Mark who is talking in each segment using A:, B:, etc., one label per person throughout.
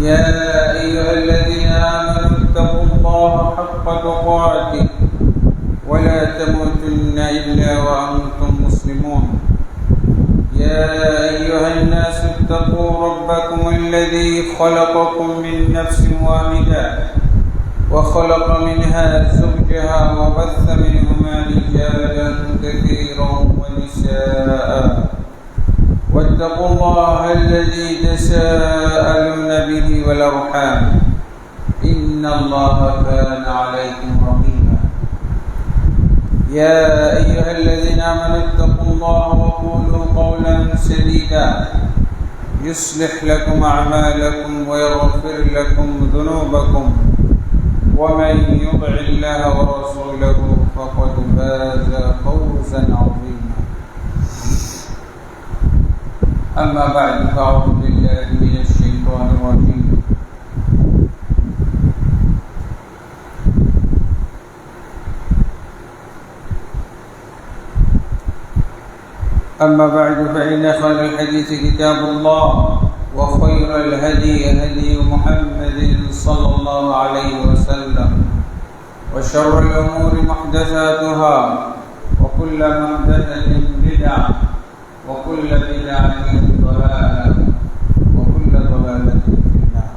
A: يا أيها الذين آمنوا اتقوا الله حق تقاته ولا تموتن إلا وأنتم مسلمون. يا أيها الناس اتقوا ربكم الذي خلقكم من نفس واحدة وخلق منها زوجها وبث منهما رجالا كثيرا ونساء واتقوا الله الذي تساءلون به والأرحام إن الله كان عليكم رقيبا. يا أيها الذين آمنوا اتقوا الله وقولوا قولا سديدا يصلح لكم أعمالكم ويغفر لكم ذنوبكم ومن يطع الله ورسوله فقد فاز فوزا عظيما. أما بعد فأعوذ بالله من الشيطان الرجيم. أما بعد فإن خير الحديث كتاب الله وخير الهدي هدي محمد صلى الله عليه وسلم وشر الأمور محدثاتها وكل محدثة بدعة وكل بدعة ضلالة وكل ضلالة في النار.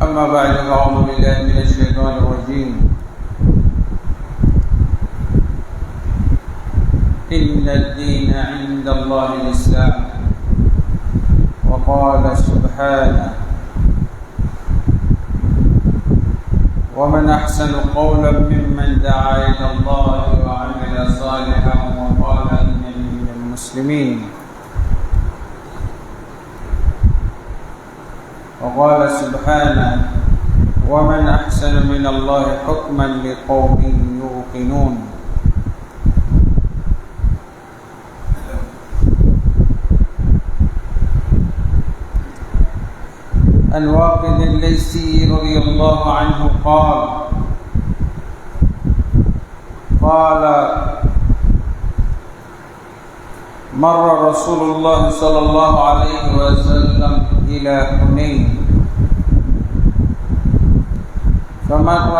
A: أما بعد فأعوذ بالله من الشيطان الرجيم. إن الدين عند الله الإسلام. وقال سبحانه: ومن أحسن قولا ممن دعا إلى الله وعمل صالحا وقال إنني من المسلمين. وقال سبحانه: ومن أحسن من الله حكما لقوم يوقنون. عن واقد الليثي رضي الله عنه قال مر رسول الله صلى الله عليه وسلم إلى حنين فمر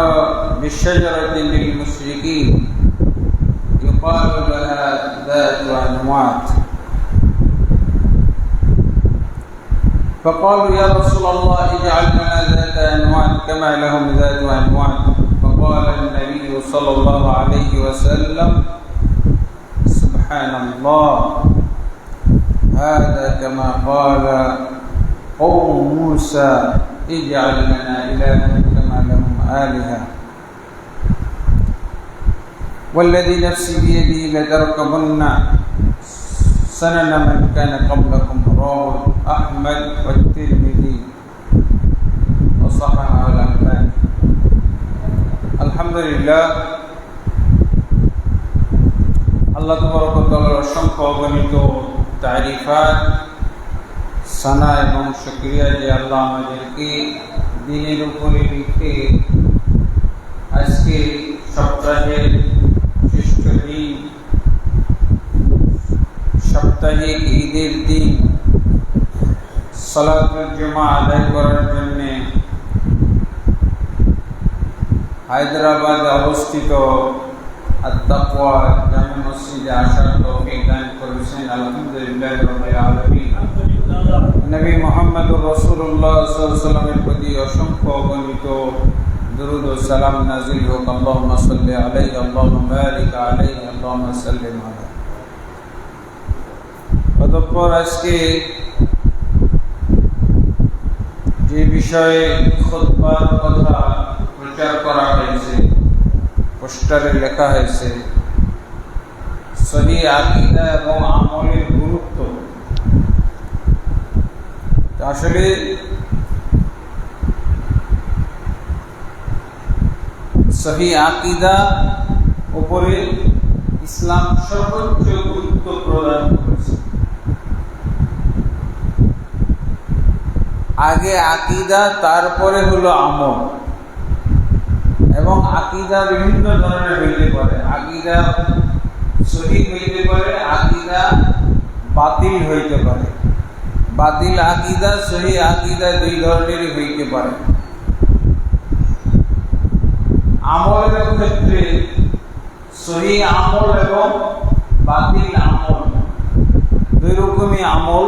A: بالشجرة للمشركين يقال لها ذات عنوات، فقالوا: يا رسول الله اجعل لنا ذات عنوان كما لهم ذات عنوان. فقال النبي صلى الله عليه وسلم: سبحان الله، هذا كما قال قوم موسى اجعل لنا إلها كما لهم آلهة. والذي نفسي بيده لتركبن سنن من كان قبلكم. رواه أحمد والترمذي وصححه الألباني. আলহামদুলিল্লাহ, আল্লাহ তাবারক ওয়া তাআলার অসংখ্য অগণিত তারিফাত, সানা এবং শুকরিয়া যে আল্লাহ আমাদেরকে দিনের উপরে রেখে আজকে সপ্তাহের শ্রেষ্ঠ দিন, সাপ্তাহিক ঈদের দিন সালাতুল জুমা আদায় করার জন্য হায়দ্রাবাদে অবস্থিত আত-তাকওয়া জামে মসজিদে আসার তৌফিক দান করেছেন। আলহামদুলিল্লাহ রাব্বিল আলামিন। নবী মুহাম্মদুর রাসূলুল্লাহ সাল্লাল্লাহু আলাইহি ওয়াসাল্লামের প্রতি অসংখ্য অগণিত দুরূদ ও সালাম নাযিল হোক। আল্লাহুম্মা সাল্লি আলাইহি আল্লাহুম্মা বারিক আলাইহি আল্লাহুম্মা সাল্লিম আলাইহি। অতঃপর আজকে যে বিষয়ে খুতবার কথা প্রচার করা হয়েছে, পোস্টারে লেখা হয়েছে সহিহ আকীদা এবং আমলের গুরুত্ব। আসলে সহিহ আকীদা উপরে ইসলাম সর্বোচ্চ গুরুত্ব প্রদান করেছে। আগে আকীদা, তারপরে হলো আমল। এবং আকীদা বিভিন্ন ধরনের হইতে পারে। আকীদা সহিহ হইতে পারে, আকীদা বাতিল হইতে পারে। বাতিল আকীদা সহিহ আকীদা দুই ধরনেরই হইতে পারে। আমলের ক্ষেত্রে সহিহ আমল এবং বাতিল আমল দুই রকমই আমল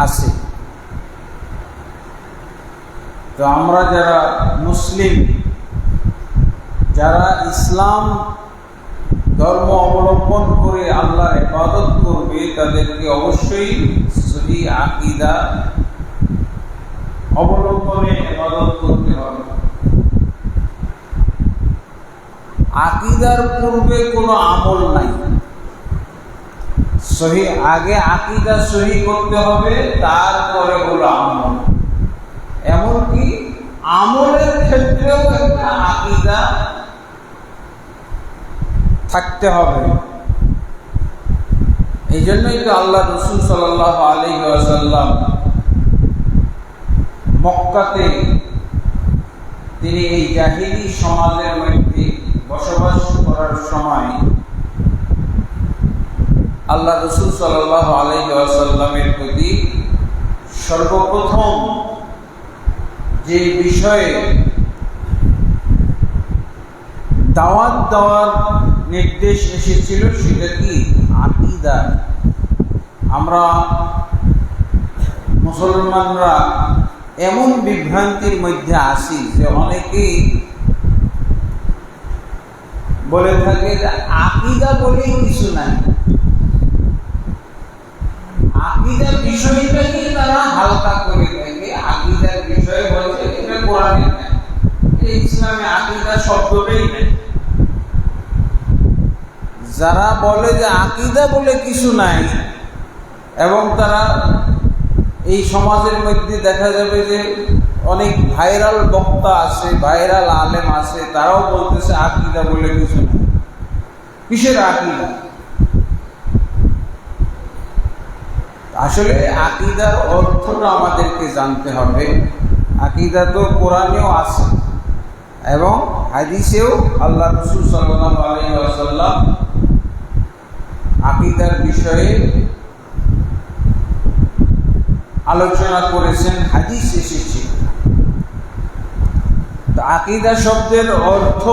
A: আছে। তো আমরা যারা মুসলিম, যারা ইসলাম ধর্ম অবলম্বন করে আল্লাহর ইবাদত করবে, তাদেরকে অবশ্যই সহিহ আকীদা অবলম্বনে ইবাদত করতে হবে। আকীদার পূর্বে কোনো আমল নাই। সহিহ আগে আকীদা সহিহ করতে হবে, তারপরে হলো আমল। এমনকি আমলের ক্ষেত্রেও একটা আকীদা থাকতে হবে। এই জন্যই তো আল্লাহ রাসূল সাল্লাল্লাহু আলাইহি ওয়াসাল্লাম মক্কাতে তিনি এই জাহিলি সমাজের মধ্যে বসবাস করার সময় আল্লাহ রাসূল সাল্লাল্লাহু আলাইহি ওয়াসাল্লামের প্রতি সর্বপ্রথম যে বিষয়ে দাওয়াত দেওয়ার নির্দেশ এসেছিল সেটা কি? আকীদা। আমরা মুসলমানরা এমন বিভ্রান্তির মধ্যে আছি যে অনেকেই বলে থাকে যে আকীদা বলেই কিছু নাই। আকীদার বিষয়টাকে তারা হালকা করে থাকে। আকীদার বিষয় বলতে এটা কোরআনে নাই, ইসলামে আকীদা শব্দটাই নেই। যারা বলে যে আকীদা বলে কিছু নাই, এবং তারা এই সমাজের মধ্যে দেখা যাবে যে অনেক ভাইরাল বক্তা আছে, ভাইরাল আলেম আছে, তারাও বলতেছে আকীদা বলে কিছু নাই। কিসের আকীদা? আসলে আকীদার অর্থটা আমাদেরকে জানতে হবে। আকীদা তো কোরআনেও আছে এবং হাদিসেও আল্লাহ রাসূল সাল্লাল্লাহু আলাইহি ওয়াসাল্লাম আকীদার বিষয়ে আলোচনা করেছেন, হাদিস এসেছে। তো আকীদা শব্দের অর্থ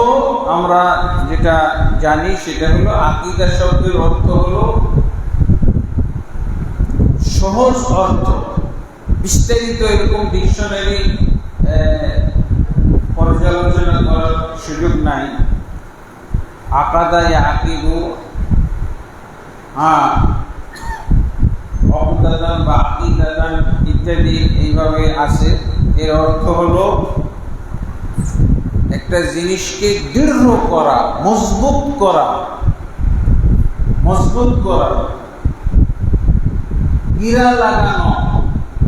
A: আমরা যেটা জানি সেটা হলো, আকীদা শব্দের অর্থ হলো সহজ অর্থ। বিস্তারিত এরকম ডিকশনারি পর্যালোচনা করার সুযোগ নাই। আকাদা ইয়াকিদু অবদান বা আকীদাতান ইত্যাদি এইভাবে আছে। এর অর্থ হলো একটা জিনিসকে দৃঢ় করা, মজবুত করা, গিরা লাগানো,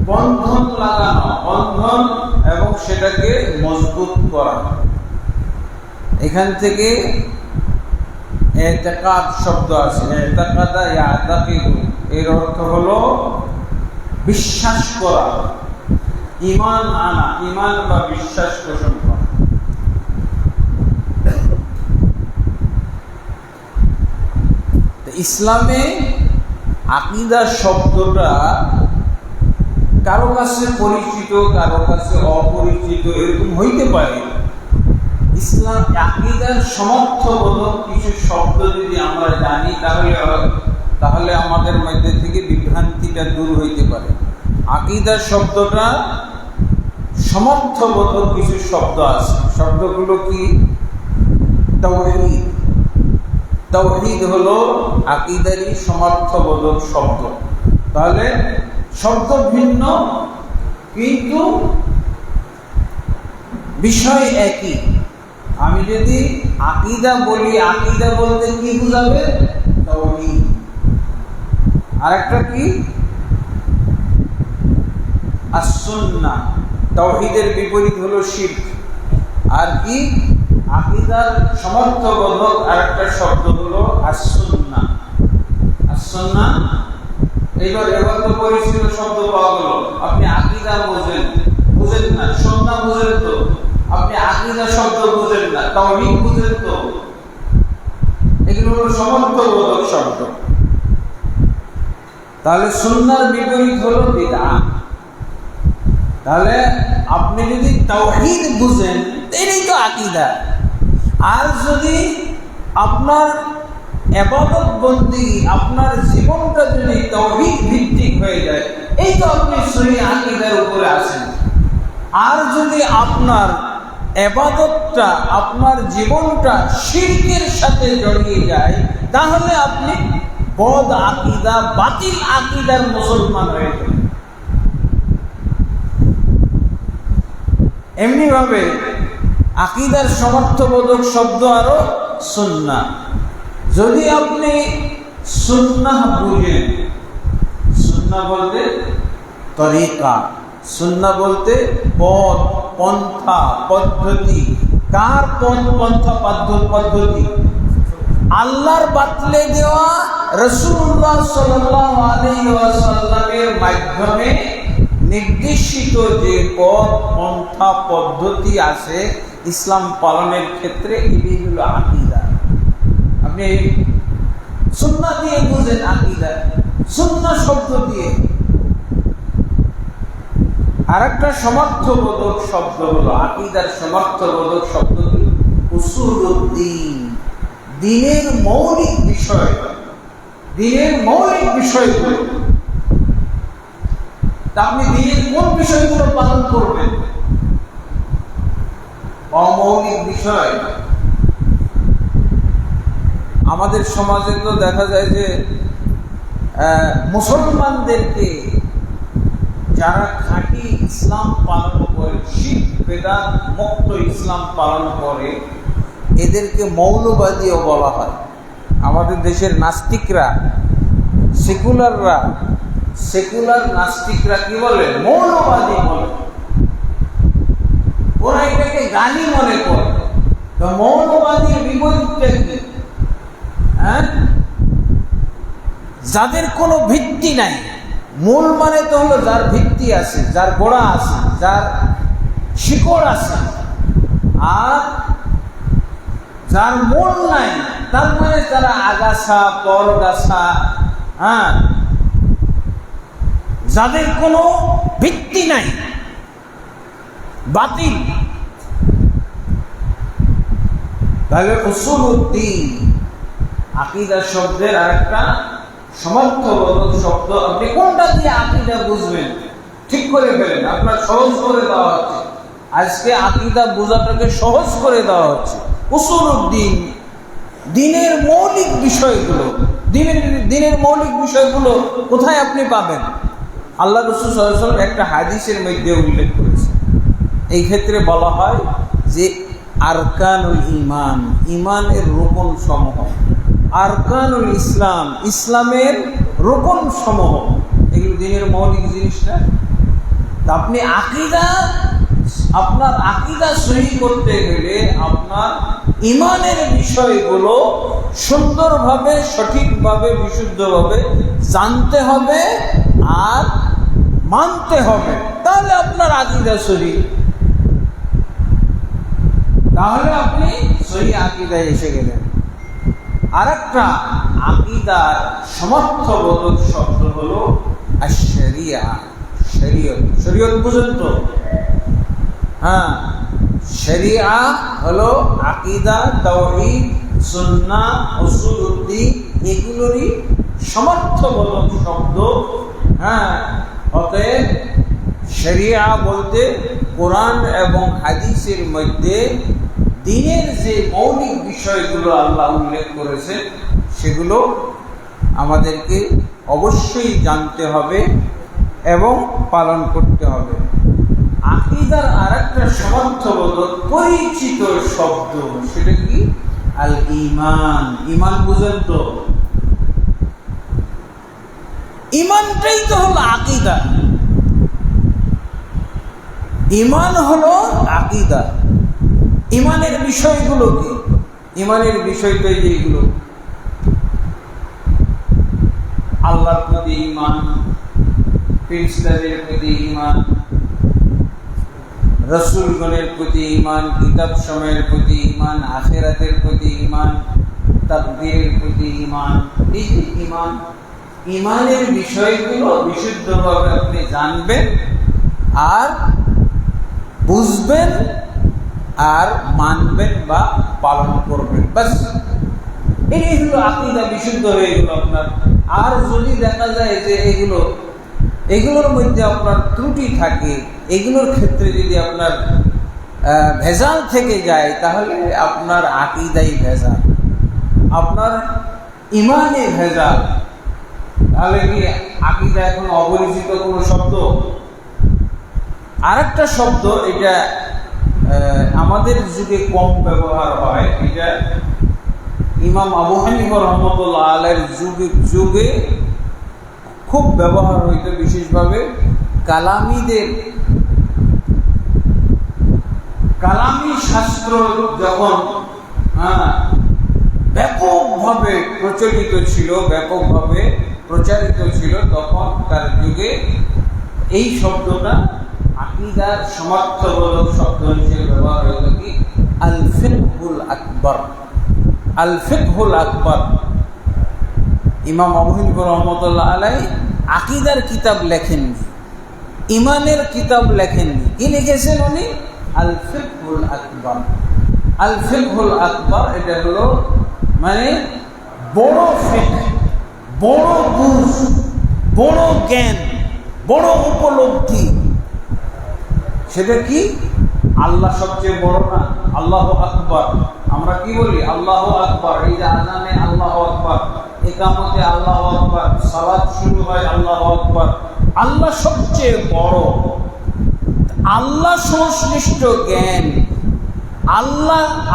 A: বন্ধন লাগানো, বন্ধন এবং সেটাকে মজবুত করা। এখান থেকে ইতিকাদ শব্দ আছে। ইতিকাদা ইয়াতাকিদু এর অর্থ হলো বিশ্বাস করা, ঈমান আনা, ঈমান বা বিশ্বাস পোষণ করা। ইসলামে আকীদা শব্দটা কারো কাছে পরিচিত, কারো কাছে অপরিচিত, এরকম হইতে পারে। ইসলাম আকীদার সমর্থবোধক কিছু শব্দ যদি আমরা জানি, তাহলে আমাদের মধ্যে থেকে বিভ্রান্তিটা দূর হইতে পারে। আকীদার শব্দটা সমর্থবোধক কিছু শব্দ আছে। শব্দগুলো কি? তাওহীদ। তাওহীদ হলো আকীদারই সমর্থবোধক শব্দ। তাহলে শব্দ ভিন্ন কিন্তু বিষয় একই। আমি যদি আকীদা বলি, আকীদা বলতে কি বুঝাবে? তাওহীদ। আরেকটা কি? আস-সুন্নাহ। তাওহীদের বিপরীত হলো শিরক। আর কি? আকীদার সমর্থবোধক আরেকটা শব্দ হলো আস-সুন্নাহ। আস-সুন্নাহ এবার তো পরিচিত শব্দ পাওয়া গেল। আপনি আকীদা বুঝেন না, সুন্নাহ বুঝেন তো, আপনি আকীদা শব্দ বুঝেন না, তাওহীদ বুঝেন তো। এগুলো হলো সমর্থবোধক শব্দ। তাহলে সুন্নাহর বিপরীত হলো বিদআহ। তাহলে আপনি যদি তাওহীদ বুঝেন এটাই তো আকীদা। আর যদি আপনার ইবাদত বন্দেগী, আপনার জীবনটা যদি তাওহীদ ভিত্তিক হয়ে যায়, এই তো আপনি সহিহ আকীদার উপরে আছেন। আর যদি আপনার ইবাদতটা, আপনার জীবনটা শিরকের সাথে জড়িয়ে যায়, তাহলে আপনি বদ আকীদা, বাতিল আকীদার মুসলমান হয়ে যাবেন। এমনি ভাবে আকীদার সমর্থবোধক শব্দ আরো সুন্নাহ। যদি আপনি সুন্নাহ বুঝেন, সুন্নাহ বলতে তরিকা, সুন্নাহ বলতে পথ, পন্থা, পদ্ধতি। কার পথ, পন্থা, পদ্ধতি? আল্লাহর বাতলে দেওয়া রাসূলুল্লাহ সাল্লাল্লাহু আলাইহি ওয়াসাল্লামের মাধ্যমে নির্দেশিত যে পথ, পন্থা, পদ্ধতি আছে ইসলাম পালনের ক্ষেত্রে, এগুলি হলো আকীদা। আপনি সুন্নাহ দিয়ে বুঝেন আকীদা, সুন্নাহ শব্দ দিয়ে। আরেকটা সমর্থবোধক শব্দ হলো, আকীদার সমর্থবোধক শব্দ হলো উসুলুদ্দীন, দ্বীনের মৌলিক বিষয়, দ্বীনের মৌলিক বিষয়গুলো। আপনি দ্বীনের কোন বিষয়গুলো পালন করবেন? অমৌলিক বিষয়। আমাদের সমাজে তো দেখা যায় যে মুসলমানদেরকে যারা খাঁটি ইসলাম পালন করে, শিরক বেদাত মুক্ত ইসলাম পালন করে, এদেরকে মৌলবাদীও বলা হয়। আমাদের দেশের নাস্তিকরা, সেকুলার নাস্তিকরা কি বলে? মৌলবাদী বলে। ওরা এটাকে গালি মনে করে। তো মৌলবাদীর বিপরীতটা কি? যাদের কোনো ভিত্তি নাই। মূল মানে তো হলো যার ভিত্তি আছে, যার গোড়া আছে, যার শিকড় আছে। আর যার মূল নাই, তার মানে তারা আগাছা, পরগাছা, যাদের কোনো ভিত্তি নাই, বাতিল। তাহলে উসুলুদ্দীন আকীদা শব্দের আরেকটা সমর্থবোধক শব্দ। আপনি কোনটা দিয়ে আকীদা বুঝবেন ঠিক করে ফেলেন। আপনার সহজ করে দেওয়া হচ্ছে, আজকে আকীদা বোঝাটাকে সহজ করে দেওয়া হচ্ছে। উসুলুদ্দীন, দ্বীনের মৌলিক বিষয়গুলো। দ্বীনের মৌলিক বিষয়গুলো কোথায় আপনি পাবেন? আল্লাহ রাসূল সাল্লাল্লাহু আলাইহি ওয়াসাল্লাম একটা হাদিসের মধ্যে উল্লেখ করেছে। এই ক্ষেত্রে বলা হয় যে আরকানুল ঈমান, ঈমানের রোকন সমূহ, আরকানুল ইসলাম, ইসলামের রোকন সমূহ, এগুলো দ্বীনের মৌলিক জিনিস না। আপনি আকীদা, আপনার আকীদা সহি করতে গেলে আপনার ঈমানের বিষয়গুলো সুন্দরভাবে, সঠিকভাবে, বিশুদ্ধভাবে জানতে হবে আর মানতে হবে। তাহলে আপনার আকীদা সহি, তাহলে আপনি সহি আকীদায় এসে গেলেন। আরেকটা আকীদার সমর্থবোধক শব্দ হলো আশ-শরিয়া, শরীয়ত। শরীয়ত বুঝেন তো? শরিয়া হলো আকীদা, তাওহীদ, সুন্নাহ, উসুলুদ্দীন, এগুলোরই সমর্থবোধক শব্দ। অতএব শরিয়া বলতে কোরআন এবং হাদিসের মধ্যে দ্বীনের যে মৌলিক বিষয়গুলো আল্লাহ উল্লেখ করেছে, সেগুলো আমাদেরকে অবশ্যই জানতে হবে এবং পালন করতে হবে। আকীদার আরেকটা সমর্থবোধক পরিচিত শব্দ, সেটা কি? আল ঈমান। ঈমান বুঝেন তো? ঈমানটাই তো হলো আকীদা। ঈমান হলো আকীদা। ঈমানের বিষয়গুলো কি? ঈমানের বিষয়টা এইগুলো: আল্লাহর প্রতি ঈমান, ফেরেশতাদের প্রতি ঈমান, রাসূলগণের প্রতি ঈমান, কিতাব সমূহের প্রতি ঈমান, আখিরাতের প্রতি ঈমান, তাকদীরের প্রতি ঈমান। এই যে ঈমান, ঈমানের বিষয়গুলো বিশুদ্ধভাবে আপনি জানবেন আর বুঝবেন আর মানবেন বা পালন করবেন, বাস এটাই হলো আকীদা, বিশুদ্ধ হয়ে গেল আপনার। আর যদি দেখা যায় যে এগুলোর মধ্যে আপনার ত্রুটি থাকে, এগুলোর ক্ষেত্রে যদি আপনার ভেজাল থেকে যায়, তাহলে আপনার আকীদাই ভেজাল, আপনার ইমানে ভেজাল। তাহলে কি আকীদা এখন অপরিচিত কোনো শব্দ? আরেকটা শব্দ, এটা আমাদের যুগে কম ব্যবহার হয়, এটা ইমাম আবু হানিফা রহমতুল্লাহ আলাইহির যুগে খুব ব্যবহার হইতো, বিশেষভাবে কালামি শাস্ত্র যখন ব্যাপকভাবে প্রচলিত ছিল, ব্যাপকভাবে প্রচারিত ছিল, তখন তার যুগে এই শব্দটা আকীদার সমার্থবোধক শব্দ হিসেবে ব্যবহার হইত কি আল ফিকহুল আকবার। আল ফিকহুল আকবার। ইমাম আবু হানিফা রাহমাতুল্লাহ আলাইহি আকীদার কিতাব লেখেননি, ইমানের কিতাব লেখেননি। কি লিখেছেন উনি? আল ফিকহুল আকবার। আল ফিকহুল আকবার এটা হলো মানে বড় ফিকহ, বড় বুঝ, বড় জ্ঞান, বড় উপলব্ধি। সেটা কি? আল্লাহ সবচেয়ে বড় না? আল্লাহু আকবার। আমরা কি বলি? আল্লাহু আকবার। এই যে আযানে আল্লাহু আকবার, ইকামতে আল্লাহু আকবার, সালাত শুরু হয় আল্লাহু আকবার। আল্লাহ সবচেয়ে বড়। আল্লাহ সংশ্লিষ্ট জ্ঞান,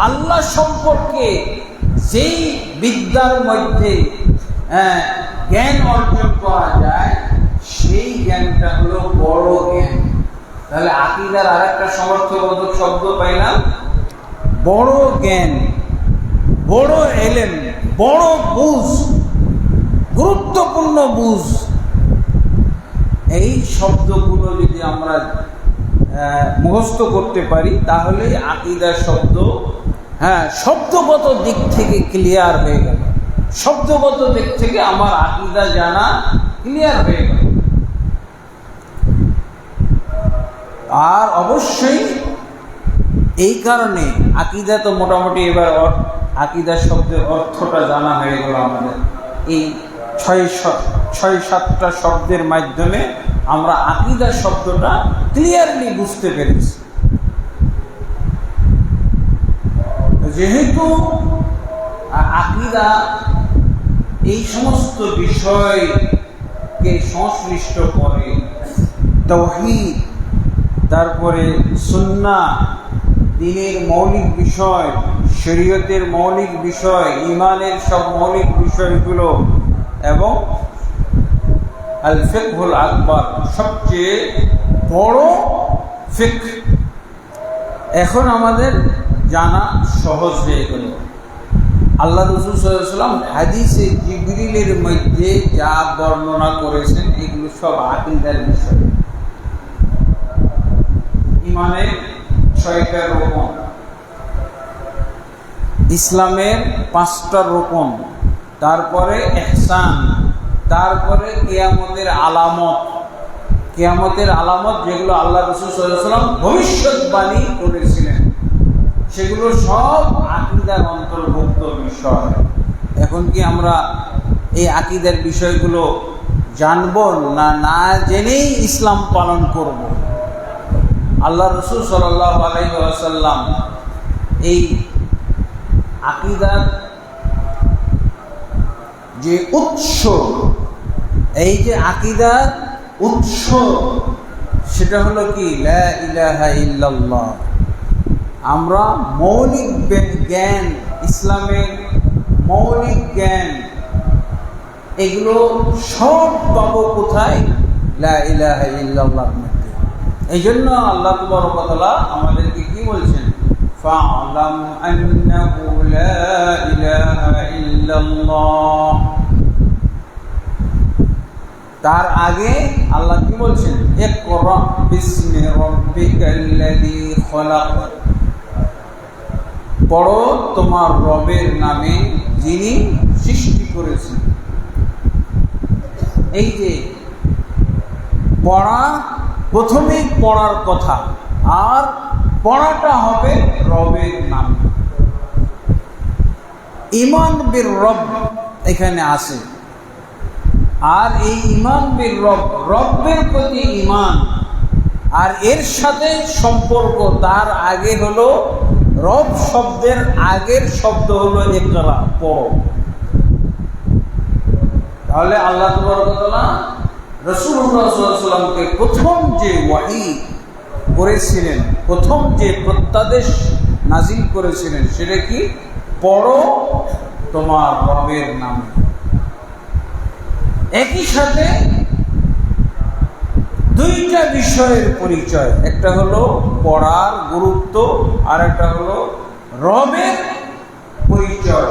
A: আল্লাহ সম্পর্কে যেই বিদ্যার মধ্যে জ্ঞান অর্জন করা যায়, সেই জ্ঞানটা হলো বড় জ্ঞান। তাহলে আকীদার আরেকটা সমর্থবোধক শব্দ পাইলাম, বড় জ্ঞান, বড় এলেম, বড় বুঝ, গুরুত্বপূর্ণ বুঝ। এই শব্দগুলো যদি আমরা মুখস্থ করতে পারি, তাহলে আকীদার শব্দ শব্দগত দিক থেকে ক্লিয়ার হয়ে গেল। শব্দগত দিক থেকে আমার আকীদা জানা ক্লিয়ার হয়ে গেল। আর অবশ্যই এই কারণে আকীদা তো মোটামুটি এবার আকীদা শব্দের অর্থটা জানা হয়ে গেল আমাদের। এই 6-7টা শব্দের মাধ্যমে আমরা আকীদা শব্দটা ক্লিয়ারলি বুঝতে পেরেছি। যেহেতু আকীদা এই সমস্ত বিষয়কে সংশ্লিষ্ট করে, তাওহীদ, তারপরে সুন্নাহ, দ্বীনের মৌলিক বিষয়, শরীয়তের মৌলিক বিষয়, ঈমানের সব মৌলিক বিষয়গুলো, এবং আল ফিকহুল আকবার সবচেয়ে বড় ফিকহ এখন আমাদের জানা সহজ হয়ে গেল। আল্লাহ রাসূল সাল্লাল্লাহু আলাইহি ওয়াসাল্লাম হাদিসে জিবরিলের মধ্যে যা বর্ণনা করেছেন, এগুলো সব আকীদার বিষয়। ইমানের 6টা রকম, ইসলামের 5টা রকম, তারপরে ইহসান, তারপরে কিয়ামতের আলামত। কিয়ামতের আলামত যেগুলো আল্লাহ রাসূল সাল্লাল্লাহু আলাইহি ওয়াসাল্লাম ভবিষ্যৎবাণী করেছিলেন, সেগুলো সব আকীদার অন্তর্ভুক্ত বিষয়। এখন কি আমরা এই আকীদার বিষয়গুলো জানব, না জেনেই ইসলাম পালন করব? আল্লাহ রাসূল সাল্লাল্লাহু আলাইহি ওয়াসাল্লাম এই আকীদার যে উৎস, এই যে আকীদার উৎস, সেটা হলো কি? লা ইলাহা ইল্লাল্লাহ। আমরা মৌলিক জ্ঞান, ইসলামের মৌলিক জ্ঞান, এগুলো সব পাবো কোথায়? লা ইলাহা ইল্লাল্লাহর মধ্যে। এই জন্য আল্লাহ তাবারক ওয়া তাআলা আমাদেরকে কি বলছেন? ফা'লাম আন্নাহু লা ইলাহা ইল্লাল্লাহ। তার আগে আল্লাহ কি বলছেন? ইকরা বিসমি রাব্বিকাল্লাযী খলাক। পড়ো তোমার রবের নামে, যিনি সৃষ্টি করেছেন। এই যে পড়া, প্রথমেই পড়ার কথা, আর পড়াটা হবে রবের নাম। ঈমান বির রব এখানে আছে। আর এই ঈমান বির রব, রব্বের প্রতি ঈমান, আর এর সাথে সম্পর্ক। তার আগে হলো রব শব্দের আগের শব্দ হলো ইকরা, পড়ো। তাহলে আল্লাহ তাবারক ওয়া তাআলা রাসূলুল্লাহ সাল্লাল্লাহু আলাইহি ওয়াসাল্লামকে প্রথম যে ওয়াহী করেছিলেন, প্রথম যে প্রত্যাদেশ নাজিল করেছিলেন, সেটা কি? পড়ো তোমার রবের নাম। একই সাথে দুইটা বিষয়ের পরিচয়, একটা হলো পড়ার গুরুত্ব, আর একটা হলো রবের পরিচয়।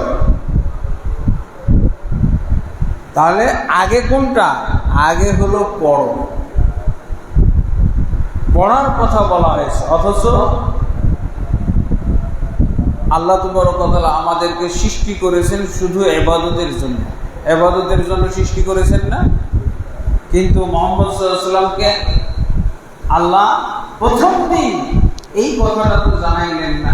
A: তাহলে আগে কোনটা? আগে হলো পড়ো, পড়ার কথা বলা হয়েছে। অথচ আল্লাহ তাবারক ওয়া তাআলা আমাদেরকে সৃষ্টি করেছেন শুধু ইবাদতের জন্য। ইবাদতের জন্য সৃষ্টি করেছেন না? কিন্তু মুহাম্মদ সাল্লাল্লাহু আলাইহি ওয়াসাল্লামকে আল্লাহ প্রথম দিন এই কথাটা তো জানাইলেন না।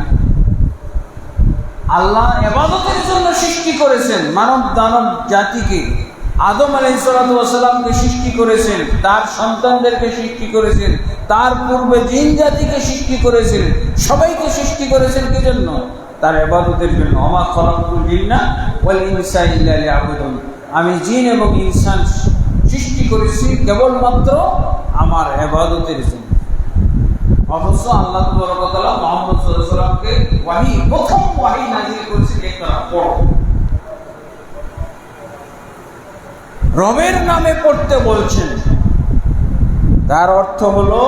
A: আল্লাহ ইবাদতের জন্য সৃষ্টি করেছেন মানব দানব জাতিকে। আদম আলাইহিস সালাতু ওয়াস সালামকে সৃষ্টি করেছেন, তার সন্তানদেরকে সৃষ্টি করেছেন, তার পূর্বে জিন জাতিকে সৃষ্টি করেছেন। সবাইকে সৃষ্টি করেছেন কি জন্য? তার ইবাদতের জন্য। ওমা খালাকুল জিন্না ওয়াল ইনসা ইল্লা লিয়াবুদুন। আমি জিন এবং ইনসান সৃষ্টি করেছি কেবলমাত্র আমার ইবাদতের জন্য। অথচ আল্লাহ তাবারক ওয়া তাআলা মুহাম্মদ সাল্লাল্লাহু আলাইহি ওয়াসাল্লামকে ওয়াহী, প্রথম ওয়াহী নাযিল করেছেন ইকরা, পড়ো। রবের নামে পড়তে বলছেন, তার অর্থ হলো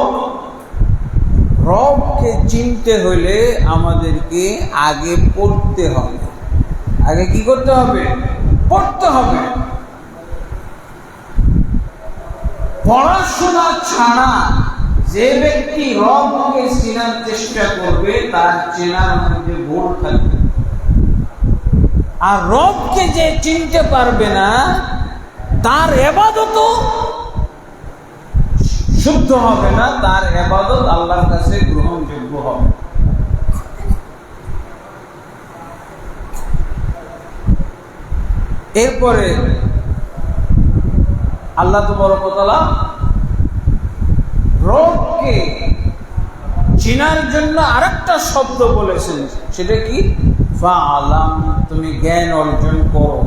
A: রবকে চিনতে হলে আমাদেরকে আগে পড়তে হবে। আগে কি করতে হবে? পড়তে হবে। পড়াশোনা ছাড়া যে ব্যক্তি রবকে চেনার চেষ্টা করবে, তার চেনার মধ্যে ভুল থাকবে। আর রবকে যে চিনতে পারবে না, তার ইবাদতও শুদ্ধ হবে না, তার ইবাদত আল্লাহর কাছে গ্রহণযোগ্য হবে। এরপরে আল্লাহ তাবারক ওয়া তাআলা রবকে চিনার জন্য আরেকটা শব্দ বলেছেন, সেটা কি? ফাআলাম, তুমি জ্ঞান অর্জন করো।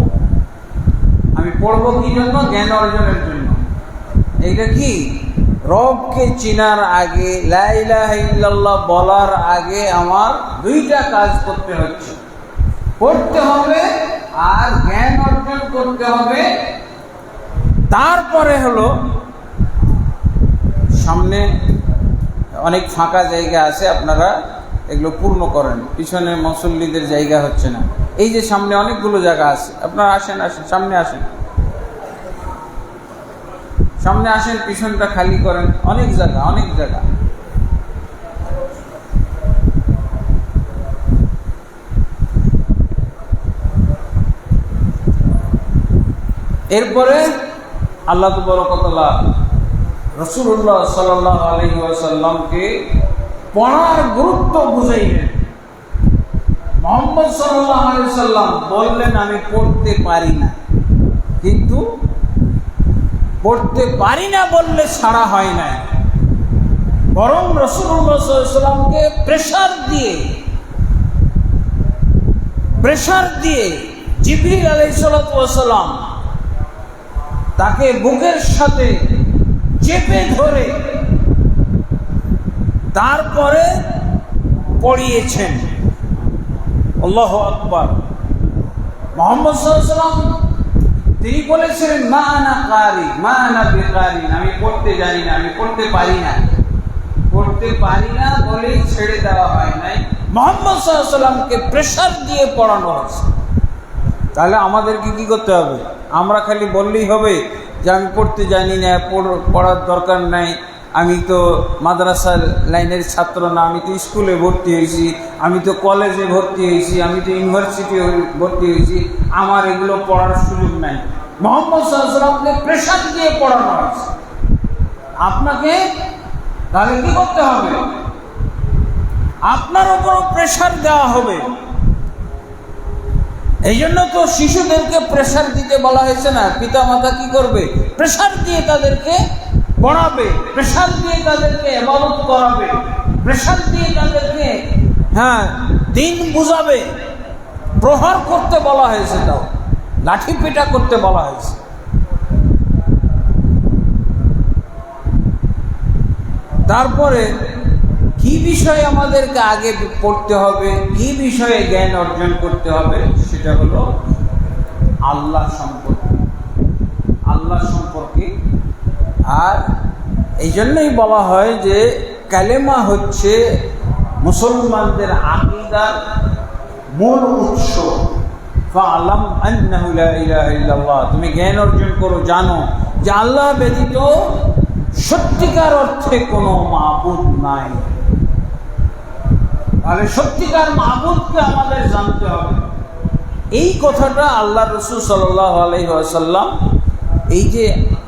A: আমি পড়বো কি জন্য? জ্ঞান অর্জনের জন্য। এইটা কি? রবকে চিনার আগে, লা ইলাহা ইল্লাল্লাহ বলার আগে আমার দুইটা কাজ করতে হচ্ছে, পড়তে হবে আর জ্ঞান অর্জন করতে হবে। তারপরে হলো, সামনে অনেক ফাঁকা জায়গা আছে, আপনারা এগুলো পূর্ণ করেন। পিছনে মুসল্লিদের জায়গা হচ্ছে না। এই যে সামনে অনেকগুলো জায়গা আছে, আপনারা আসেন, আসেন, সামনে আসেন, সামনে আসেন, পিছনটা খালি করেন। অনেক জায়গা, অনেক জায়গা। এরপরে আল্লাহ তাবারক ওয়া তাআলা রাসূলুল্লাহ সাল্লাল্লাহু আলাইহি ওয়াসাল্লামকে পড়ার গুরুত্ব বুঝাইলেন। মুহাম্মদ সাল্লাল্লাহু আলাইহি ওয়াসাল্লাম বললেন, আমি পড়তে পারি না। কিন্তু পড়তে পারি না বললে ছাড়া হয় না, বরং রাসূলুল্লাহ সাল্লাল্লাহু আলাইহি ওয়াসাল্লামকে প্রেসার দিয়ে জিবরিল আলাইহিস সালাতু ওয়াস সালাম তাকে বুকের সাথে চেপে ধরে তারপরে পড়িয়েছেন। আল্লাহু আকবার। মুহাম্মদ সাল্লাল্লাহু আলাইহি ওয়াসাল্লাম তিনি বলেছিলেন, মা আনা কারি, মা আনা বিকারি, আমি পড়তে জানি না, আমি পড়তে পারি না। পড়তে পারি না বলেই ছেড়ে দেওয়া হয় নাই, মুহাম্মদ সাল্লাল্লাহু আলাইহি ওয়াসাল্লামকে প্রেসার দিয়ে পড়ানো হয়েছে। তাহলে আমাদেরকে কি করতে হবে? আমরা খালি বললেই হবে যে আমি পড়তে জানি না, পড়ার দরকার নাই, আমি তো মাদ্রাসা লাইনের ছাত্র না, আমি তো স্কুলে ভর্তি হয়েছি, আমি তো কলেজে ভর্তি হয়েছি, আমি তো ইউনিভার্সিটি ভর্তি হয়েছি, আমার এগুলো পড়ার সুযোগ নাই। মুহাম্মদ সাল্লাল্লাহু আলাইহি ওয়াসাল্লামকে প্রেসার দিয়ে পড়ানো হয়েছে। আপনাকে তাহলে কি করতে হবে? আপনার উপরও প্রেশার দেওয়া হবে। এই জন্য তো শিশুদেরকে প্রেশার দিতে বলা হয়েছে না। পিতা মাতা কি করবে? প্রেশার দিয়ে তাদেরকে পড়াবে, প্রেশার দিয়ে তাদেরকে ইবাদত করাবে, প্রেশার দিয়ে তাদেরকে দিন বুঝাবে। প্রহার করতে বলা হয়েছে, তাও লাঠি পেটা করতে বলা হয়েছে। তারপরে কি বিষয়ে আমাদেরকে আগে পড়তে হবে, কি বিষয়ে জ্ঞান অর্জন করতে হবে, সেটা হলো আল্লাহ সম্পর্কে, আল্লাহ সম্পর্কে। আর এই জন্যই বলা হয় যে কালেমা হচ্ছে মুসলমানদের আকীদার মূল উৎস। ফাআলাম আন্নাহু লা ইলাহা ইল্লাল্লাহ, তুমি জ্ঞান অর্জন করো, জানো যে আল্লাহ ব্যতীত সত্যিকার অর্থে কোনো মাবুদ নাই। তাহলে সত্যিকার মাবুদকে আমাদের জানতে হবে। এই কথাটা আল্লাহ রাসূল সাল্লাল্লাহু আলাইহি ওয়াসাল্লাম, এই যে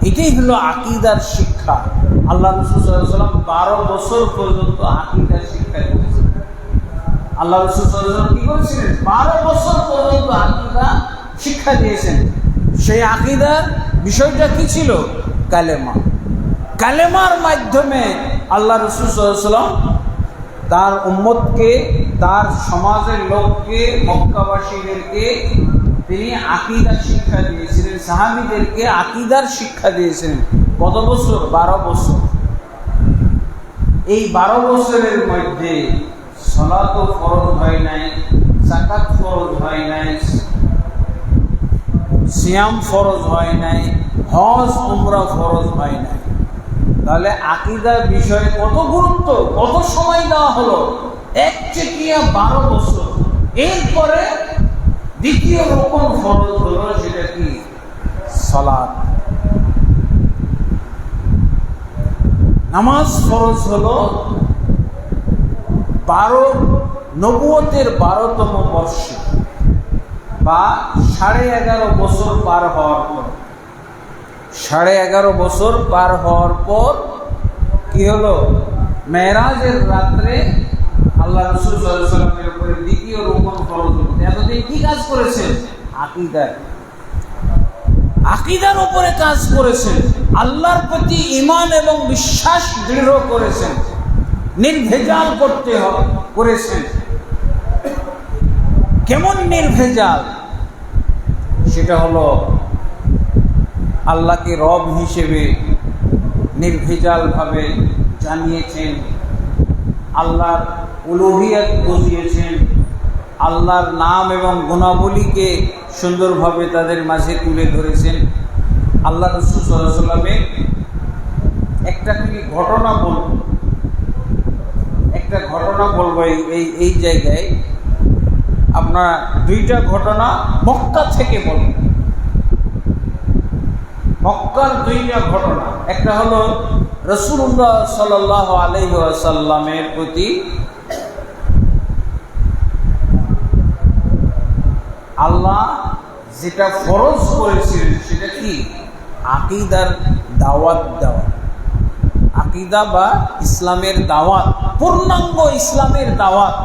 A: এটাই হলো আকীদার শিক্ষা। আল্লাহ রাসূল সাল্লাল্লাহু আলাইহি ওয়াসাল্লাম 12 বছর পর্যন্ত আকীদার শিক্ষা দিয়েছেন। আল্লাহ রাসূল সাল্লাল্লাহু আলাইহি ওয়াসাল্লাম কি করেছিলেন? 12 বছর পর্যন্ত আকীদা শিক্ষা দিয়েছেন। সেই আকীদার বিষয়টা কি ছিল? কালেমা। কালেমার মাধ্যমে আল্লাহ রাসূল সাল্লাল্লাহু আলাইহি ওয়াসাল্লাম তার উম্মতকে, তার সমাজের লোককে, মক্কাবাসীদেরকে তিনি আকীদার শিক্ষা দিয়েছিলেন, সাহাবীদেরকে আকীদার শিক্ষা দিয়েছিলেন। কত বছর? 12 বছর। এই 12 বছরের মধ্যে সালাতও ফরজ হয় নাই, যাকাত ফরজ হয় নাই, সিয়াম ফরজ হয় নাই, হজ উমরা ফরজ হয় নাই। তাহলে আকীদার বিষয়ে কত গুরুত্ব, কত সময় দেওয়া হলো? একচেটিয়া 12 বছর। এরপরে দ্বিতীয় রকম ফরজ হলো, সেটা কি? সালাত। নামাজ ফরজ হলো নবুয়তের 12তম বর্ষে বা 11.5 বছর পার হওয়ার পর। 11.5 বছর পার হওয়ার পর কি হলো? মেরাজের রাত্রে আল্লাহ রাসূল সাল্লাল্লাহু আলাইহি ওয়াসাল্লামের উপরে দ্বিতীয় রকম ফরজ হলো। এতদিন কি কাজ করেছেন? আকীদার উপরে কাজ করেছেন, আল্লাহর প্রতি ঈমান এবং বিশ্বাস দৃঢ় করেছেন, নির্ভেজাল করেছেন। কেমন নির্ভেজাল? সেটা হলো আল্লাহকে রব হিসেবে নির্ভেজালভাবে জানিয়েছেন, আল্লাহর উলুহিয়ত বুঝিয়েছেন, আল্লাহর নাম এবং গুণাবলীকে সুন্দরভাবে তাদের মাঝে তুলে ধরেছেন। আল্লাহ রাসূল সাল্লাল্লাহু আলাইহি ওয়াসাল্লামের একটা ঘটনা বলবো এই জায়গায়। আপনার 2টা ঘটনা মক্কা থেকে বলবো। মক্কার 2টা ঘটনা। একটা হলো রাসূলুল্লাহ সাল্লাল্লাহু আলাইহি ওয়াসাল্লামের প্রতি আল্লাহ যেটা ফরজ করেছিলেন, সেটা কি? আকীদার দাওয়াত দেওয়া। আকীদা বা ইসলামের দাওয়াত, পূর্ণাঙ্গ ইসলামের দাওয়াত।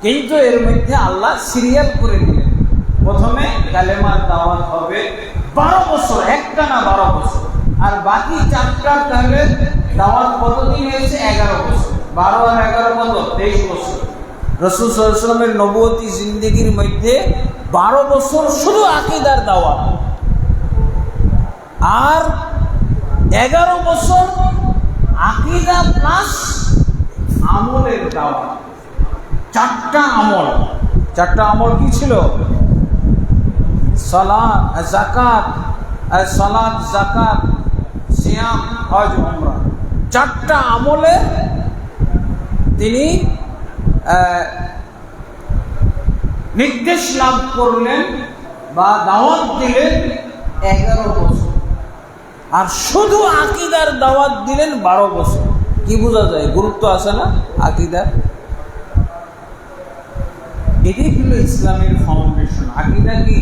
A: কিন্তু এর মধ্যে আল্লাহ সিরিয়াল করে দিলেন। প্রথমে কালেমার দাওয়াত হবে 12 বছর, একটানা 12 বছর। আর বাকি 4টা তাহলে দাওয়াত কতদিন হয়েছে? 11 বছর। 12 আর 11 কত? 23 বছর। রাসূল সাল্লাল্লাহু আলাইহি ওয়াসাল্লামের নবুয়তি জিন্দেগির মধ্যে 12 বছর শুধু আকীদার দাওয়াত, আর 11 বছর আকীদা প্লাস আমলের দাওয়াত। 4টা আমল। 4টা আমল কি ছিল? সালাত, যাকাত, সিয়াম, হজ, উমরা। 4টা আমলে তিনি নির্দেশ লাভ করলেন বা দাওয়াত দিলেন 11 বছর। আর শুধু আকীদার দাওয়াত দিলেন 12 বছর। কি বোঝা যায়? গুরুত্ব আছে না আকীদার? এটাই হলো ইসলামের ফাউন্ডেশন। আকীদা কি?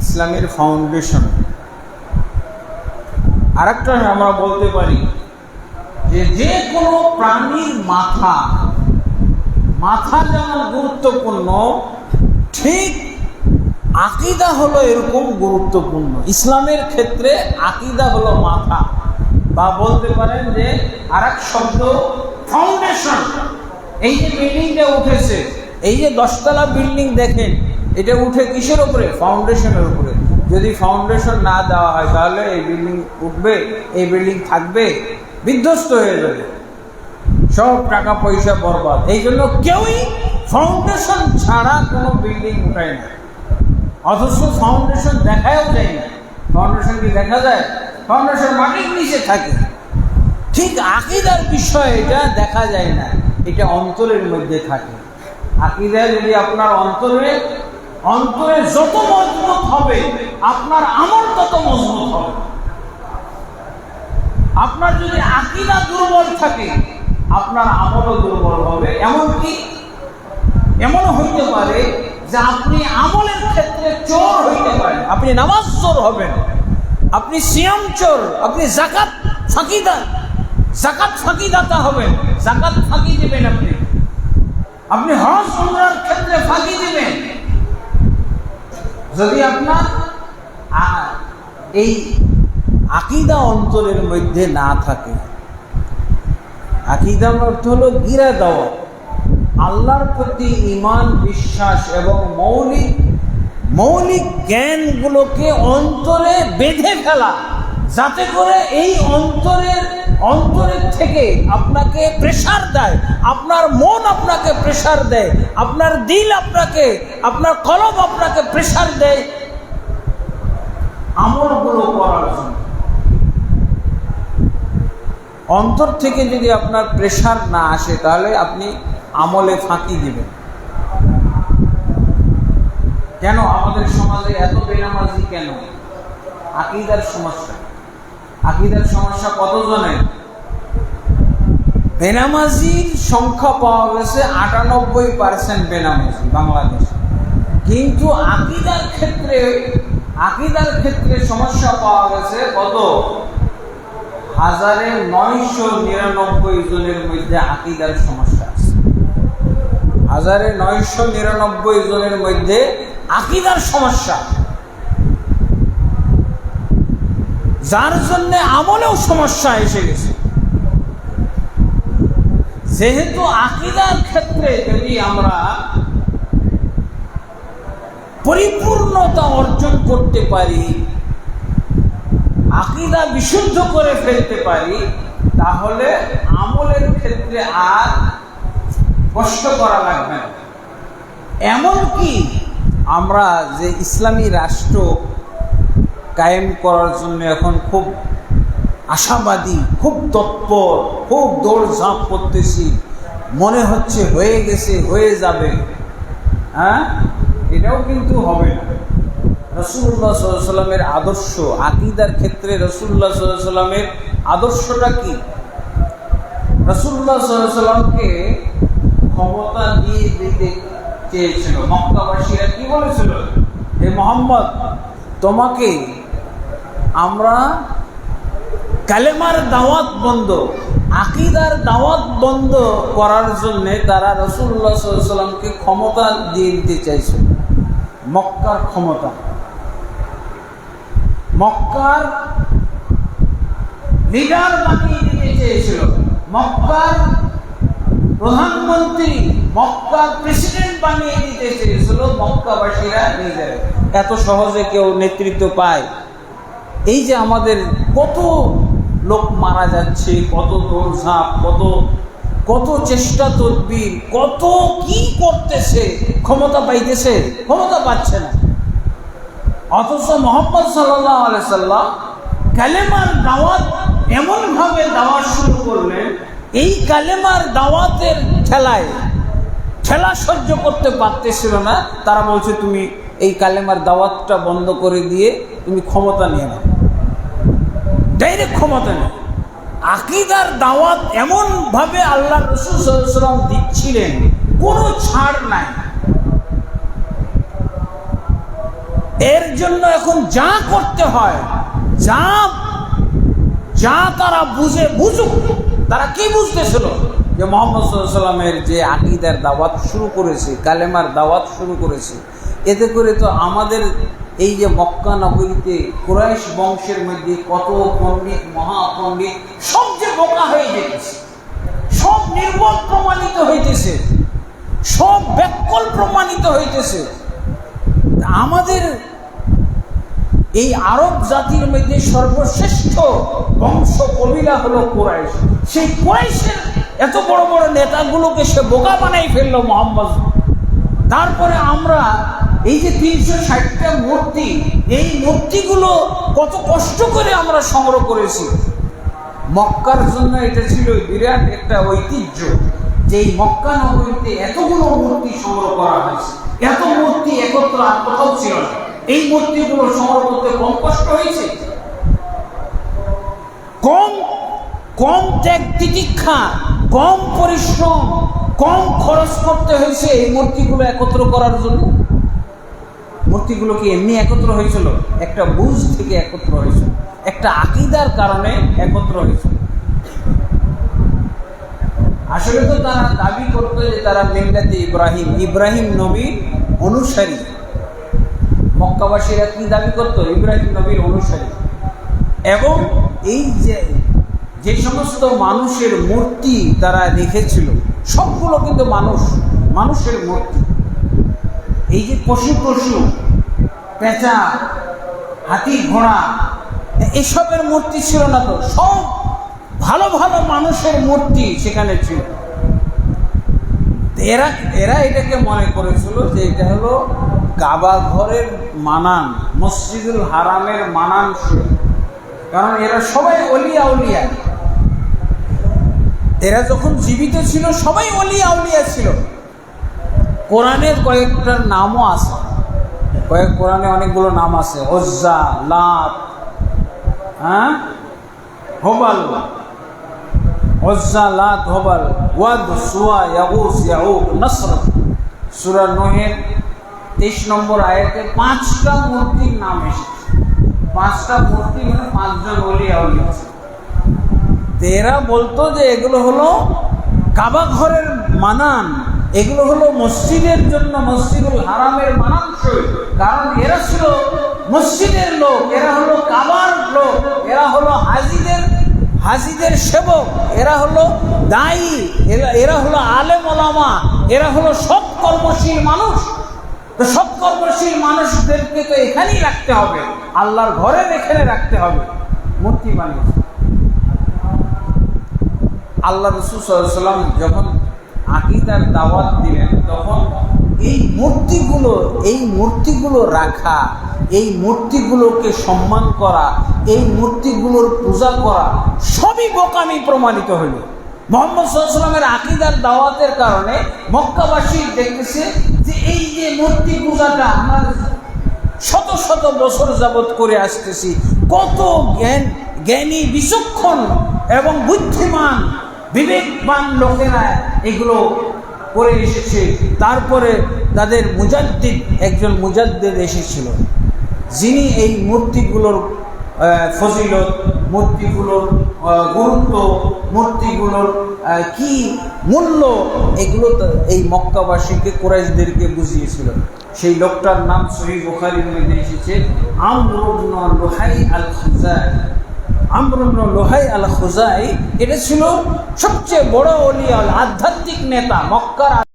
A: ইসলামের ফাউন্ডেশন। আরেকটা আমরা বলতে পারি যে কোনো প্রাণীর মাথা মাথা যেমন গুরুত্বপূর্ণ, ঠিক আকীদা হলো এরকম গুরুত্বপূর্ণ। ইসলামের ক্ষেত্রে আকীদা হলো মাথা, বা বলতে পারেন যে আরেক শব্দ ফাউন্ডেশন। এই যে বিল্ডিংটা উঠেছে, এই যে 10 তলা বিল্ডিং দেখেন, এটা উঠে কিসের উপরে? ফাউন্ডেশনের উপরে। যদি ফাউন্ডেশন না দেওয়া হয় তাহলে এই বিল্ডিং উঠবে, এই বিল্ডিং থাকবে, বিধ্বস্ত হয়ে যাবে, সব টাকা পয়সা বরবাদ। এই জন্য কেউই ফাউন্ডেশন ছাড়া কোনো বিল্ডিং উঠায় না। অথচ ফাউন্ডেশন দেখাও যায় না। ফাউন্ডেশন কি দেখা যায়? ফাউন্ডেশন মাটির নিচে থাকে। ঠিক আকীদার বিষয় এটা দেখা যায় না, এটা অন্তরের মধ্যে থাকে। আকীদা যদি আপনার অন্তরে যত মজবুত হবে, আপনার আমল তত মজবুত হবে। আপনার যদি আকীদা দুর্বল থাকে, আপনার আমলও দুর্বল হবে। এমন হইতে পারে যে আপনি আমলের ক্ষেত্রে চোর হইতে পারেন, আপনি নামাজ চোর হবেন, আপনি সিয়াম চোর, আপনি জাকাত ফাঁকিদাতা হবেন, জাকাত ফাঁকি দিবেন, আপনি হজ উমরার ক্ষেত্রে ফাঁকি দিবেন। যদি আপনার এই আকীদা অন্তরের মধ্যে না থাকে। আকীদার অর্থ হলো গিরা দেওয়া, আল্লাহর প্রতি ঈমান, বিশ্বাস এবং মৌলিক জ্ঞানগুলোকে অন্তরে বেঁধে ফেলা, যাতে করে এই অন্তরের থেকে আপনাকে প্রেসার দেয়, আপনার মন আপনাকে প্রেসার দেয়, আপনার দিল আপনার কলব আপনাকে প্রেসার দেয় আমলগুলো করার জন্য। অন্তর থেকে যদি আপনার প্রেসার না আসে, তাহলে আপনি আমলে ফাঁকি দিবেন। কেন আমাদের সমাজে এত বেনামাজি কেন? আকীদার সমস্যা। আকীদার সমস্যা কতজনের? বেনামাজির সংখ্যা পাওয়া গেছে 98% বেনামাজি বাংলাদেশে, কিন্তু আকীদার ক্ষেত্রে সমস্যা পাওয়া গেছে কত? 1999 জনের মধ্যে আকীদার সমস্যা আছে। 1999 জনের মধ্যে আকীদার সমস্যা, যার জন্য আমলেও সমস্যা এসে গেছে। যেহেতু আকীদার ক্ষেত্রে যদি আমরা পরিপূর্ণতা অর্জন করতে পারি, আকীদা বিশুদ্ধ করে ফেলতে পারি, তাহলে আমলের ক্ষেত্রে আর কষ্ট করা লাগবে না। এমনকি আমরা যে ইসলামী রাষ্ট্র কায়েম করার জন্য এখন খুব আশাবাদী, খুব তৎপর, খুব দৌড়ঝাঁপ করতেছি, মনে হচ্ছে হয়ে গেছে, হয়ে যাবে। এটাও কিন্তু হবে না। রাসূলুল্লাহ সাল্লাল্লাহু আলাইহি ওয়াসাল্লামের আদর্শ, আকীদার ক্ষেত্রে রাসূলুল্লাহ সাল্লাল্লাহু আলাইহি ওয়াসাল্লামের আদর্শটা কি? রাসূলুল্লাহ সাল্লাল্লাহু আলাইহি ওয়াসাল্লামকে ক্ষমতা দিয়ে দিতে চেয়েছিল। মক্কাবাসীরা কি বলেছিল? হে মুহাম্মদ, তোমাকে আমরা কালেমার দাওয়াত বন্ধ, আকীদার দাওয়াত বন্ধ করার জন্য তারা রাসূলুল্লাহ সাল্লাল্লাহু আলাইহি ওয়াসাল্লামকে ক্ষমতা দিয়ে দিতে চাইছে। মক্কার ক্ষমতা, মক্কার লিডার বানিয়ে দিতে চেয়েছিল, মক্কার প্রধানমন্ত্রী, মক্কার প্রেসিডেন্ট বানিয়ে দিতে চেয়েছিল মক্কাবাসীরা নিজেরা। এত সহজে কেউ নেতৃত্ব পায়? এই যে আমাদের কত লোক মারা যাচ্ছে, কত দৌড়ঝাঁপ, কত চেষ্টা তদবির, কত কি করতেছে, ক্ষমতা পাইতেছে? ক্ষমতা পাচ্ছে না। অথচ মুহাম্মদ সাল্লাল্লাহু আলাইহি সাল্লাম কালেমার দাওয়াত এমনভাবে দেওয়া শুরু করলেন, এই কালেমার দাওয়াতের ঠেলা সহ্য করতে পারতেছিল না। তারা বলছে, তুমি এই কালেমার দাওয়াতটা বন্ধ করে দিয়ে তুমি ক্ষমতা নিয়ে নাও, ডাইরেক্ট ক্ষমতা নেই। আকীদার দাওয়াত এমনভাবে আল্লাহ রাসূল সাল্লাল্লাহু আলাইহি ওয়াসাল্লাম দিচ্ছিলেন, কোনো ছাড় নাই। এর জন্য এখন যা করতে হয়, যা তারা বুঝুক। তারা কি বুঝতেছিল? যে মুহাম্মদ সাল্লাল্লাহু আলাইহি ওয়াসাল্লামের যে আকীদার দাওয়াত শুরু করেছে, কালেমার দাওয়াত শুরু করেছে, এতে করে তো আমাদের এই যে মক্কা নগরীতে কুরাইশ বংশের মধ্যে কত পণ্ডিত, মহাপণ্ডিত সব যে বোকা হয়ে যেতেছে, সব নির্বোধ প্রমাণিত হইতেছে, সব ব্যাকল প্রমাণিত হইতেছে। আমাদের এই আরব জাতির মধ্যে সর্বশ্রেষ্ঠ বংশ কবিলা হলো কুরাইশ। সেই কুরাইশের এত বড় বড় নেতাগুলোকে সে বোকা বানাই ফেললো মুহাম্মদ। তারপরে আমরা এই যে 360টা মূর্তি, এই মূর্তিগুলো কত কষ্ট করে আমরা সংগ্রহ করেছি। মক্কার জন্য এটা ছিল বিরাট একটা ঐতিহ্য যে এই মক্কা নগরীতে এতগুলো মূর্তি সংগ্রহ করা হয়েছে। এত মূর্তি একত্র আর কোথাও ছিল না। এই মূর্তিগুলো সংগ্রহ করতে কম কষ্ট হয়েছে, কম ত্যাগ তিতিক্ষা, কম পরিশ্রম, কম খরচ করতে হয়েছে এই মূর্তিগুলো একত্র করার জন্য। মূর্তিগুলো কি এমনি একত্র হয়েছিল? একটা বুঝ থেকে একত্র হয়েছিল, একটা আকীদার কারণে একত্র হয়েছিল। আসলে তো তারা দাবি করতো যে তারা মিল্লাতে ইব্রাহিম নবীর অনুসারী। মক্কাবাসীরা কি দাবি করতো? ইব্রাহিম নবীর অনুসারী। এবং এই যে সমস্ত মানুষের মূর্তি তারা রেখেছিল সবগুলো কিন্তু মানুষের মূর্তি। এই যে পশু পেঁচা, হাতি, ঘোড়া, এসবের মূর্তি ছিল না তো, সব ভালো ভালো মানুষের মূর্তি সেখানে ছিল। এরা এটাকে মনে করেছিল যে এটা হলো কাবা ঘরের মানান, মসজিদুল হারামের মানান ছিল। কারণ এরা সবাই অলিয়া উলিয়া, এরা যখন জীবিত ছিল সবাই অলিয়া উলিয়া ছিল। কোরআনের কয়েকটার নামও আছে, কোরআনে অনেকগুলো নাম আছে, উজ্জা, লাত, হবাল, উজ্জা, লাত, হবাল, ওয়াদ, সুয়া, ইয়াগুস, ইয়াউক, নসর। সূরা নূহের 23 নম্বর আয়াতে 5টা মূর্তির নাম এসেছে। 5টা মূর্তি মানে 5 জন ওলিয়া উলিয়া। এরা বলতো যে এগুলো হলো কাবা ঘরের মানান, এগুলো হলো মসজিদের জন্য, মসজিদুল হারামের মানানসই। কারণ এরা ছিল মসজিদের লোক, এরা হলো কাবার লোক, এরা হলো হাজিদের সেবক, এরা হলো দায়ী, এরা হলো আলেম ওলামা, এরা হলো সৎ কর্মশীল মানুষ। তো সৎ কর্মশীল মানুষদেরকে তো এখানেই রাখতে হবে, আল্লাহর ঘরের এখানে রাখতে হবে। মূর্তি বানিয়েছে। আল্লাহ রাসূল সাল্লাল্লাহু আলাইহি ওয়াসাল্লাম যখন আকীদার দাওয়াত দিলেন তখন এই মূর্তিগুলো রাখা, এই মূর্তিগুলোকে সম্মান করা, এই মূর্তিগুলোর পূজা করা সবই বোকামি প্রমাণিত হইল। মুহাম্মদ সাল্লাল্লাহু আলাইহি ওয়াসাল্লামের আকীদার দাওয়াতের কারণে মক্কাবাসী দেখতেছে যে এই যে মূর্তি পূজাটা আমরা শত শত বছর যাবৎ করে আসতেছি, কত জ্ঞানী, বিচক্ষণ এবং বুদ্ধিমান, বিবেকবান লোকেরা এগুলো করে এসেছে। তারপরে তাদের একজন মুজাদ্দিদ এসেছিল, যিনি এই মূর্তিগুলোর ফজিলত, মূর্তিগুলোর গুরুত্ব, মূর্তিগুলোর কি মূল্য, এগুলো এই মক্কাবাসীকে, কুরাইশদেরকে বুঝিয়েছিল। সেই লোকটার নাম সহিহ বুখারীর মধ্যে এসেছে, আমর ইবনে লুহাই আল-খুজাই। আমর ইবনে লুহাই আল-খুজাই এটা ছিল সবচেয়ে বড় ওলিয়া, আধ্যাত্মিক নেতা মক্কার।